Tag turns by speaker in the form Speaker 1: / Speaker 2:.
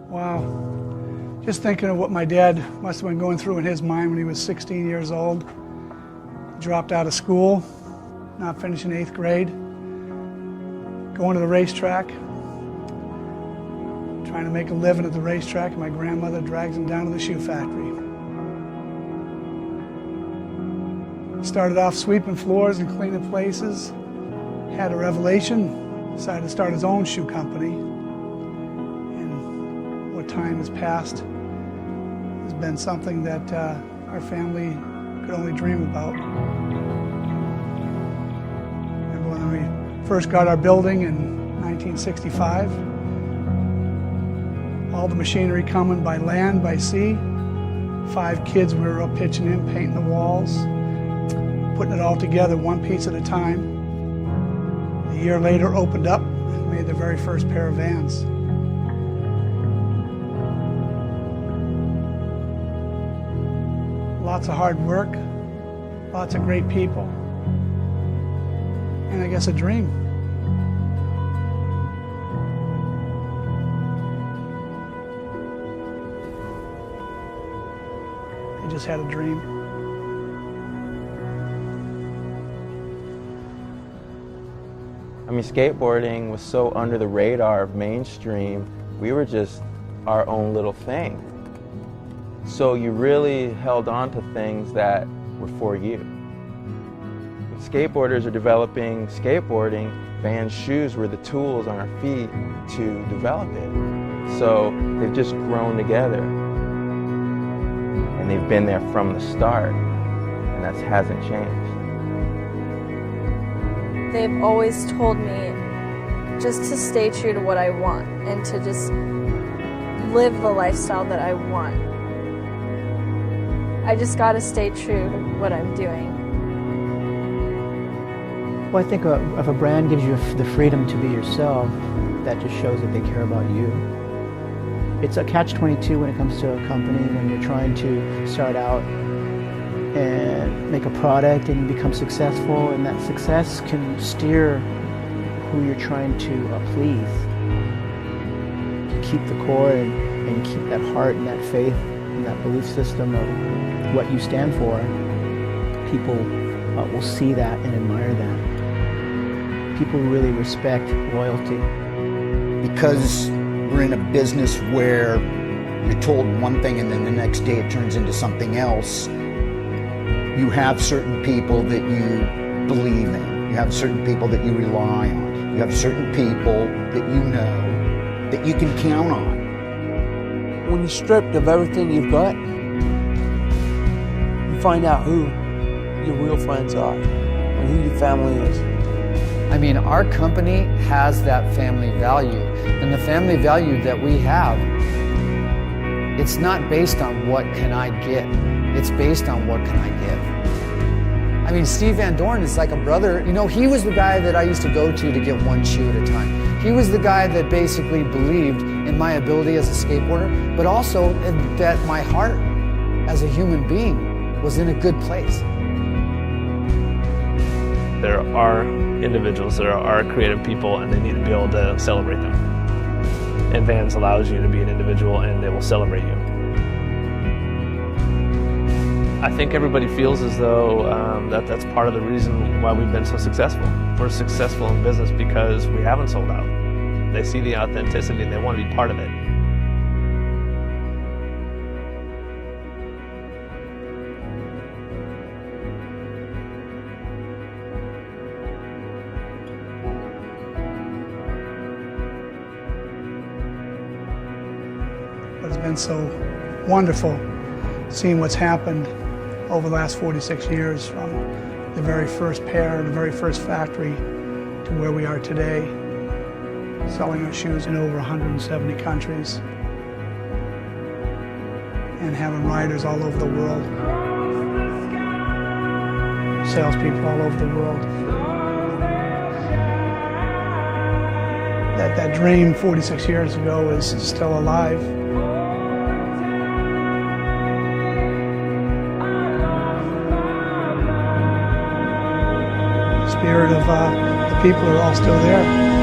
Speaker 1: Wow. Just thinking of what my dad must have been going through in his mind when he was 16 years old. He dropped out of school, not finishing 8th grade, going to the racetrack, trying to make a living at the racetrack, and my grandmother drags him down to the shoe factory. He started off sweeping floors and cleaning places, had a revelation, decided to start his own shoe company. And what time has passed has been something that our family could only dream about. Remember when we first got our building in 1965? All the machinery coming by land, by sea. 5 kids, we were up pitching in, painting the walls, putting it all together one piece at a time. A year later, opened up and made the very first pair of vans. Lots of hard work, lots of great people, and I guess a dream. I just had a dream.
Speaker 2: I mean, skateboarding was so under the radar of mainstream, we were just our own little thing. So you really held on to things that were for you. Skateboarders are developing skateboarding, Vans shoes were the tools on our feet to develop it. So they've just grown together. And they've been there from the start, and that hasn't changed.
Speaker 3: They've always told me just to stay true to what I want and to just live the lifestyle that I want. I just gotta stay true to what I'm doing.
Speaker 4: Well, I think if a brand gives you the freedom to be yourself, that just shows that they care about you. It's a catch-22 when it comes to a company, when you're trying to start out and make a product and become successful, and that success can steer who you're trying to please. You keep the core and you keep that heart and that faith and that belief system of what you stand for. People will see that and admire that. People really respect loyalty.
Speaker 5: Because we're in a business where you're told one thing and then the next day it turns into something else, you have certain people that you believe in. You have certain people that you rely on. You have certain people that you know that you can count on.
Speaker 6: When you're stripped of everything you've got, you find out who your real friends are and who your family is.
Speaker 7: I mean, our company has that family value, and the family value that we have, it's not based on what can I get, it's based on what can I give. I mean, Steve Van Doren is like a brother. You know, he was the guy that I used to go to get one shoe at a time. He was the guy that basically believed in my ability as a skateboarder, but also that my heart as a human being was in a good place.
Speaker 8: There are individuals, there are creative people, and they need to be able to celebrate them. And Vans allows you to be an individual, and they will celebrate you. I think everybody feels as though that's part of the reason why we've been so successful. We're successful in business because we haven't sold out. They see the authenticity and they want to be part of it.
Speaker 1: It's been so wonderful seeing what's happened over the last 46 years, from the very first pair, the very first factory, to where we are today, selling our shoes in over 170 countries and having riders all over the world, salespeople all over the world. That dream 46 years ago is still alive. The spirit of the people are all still there.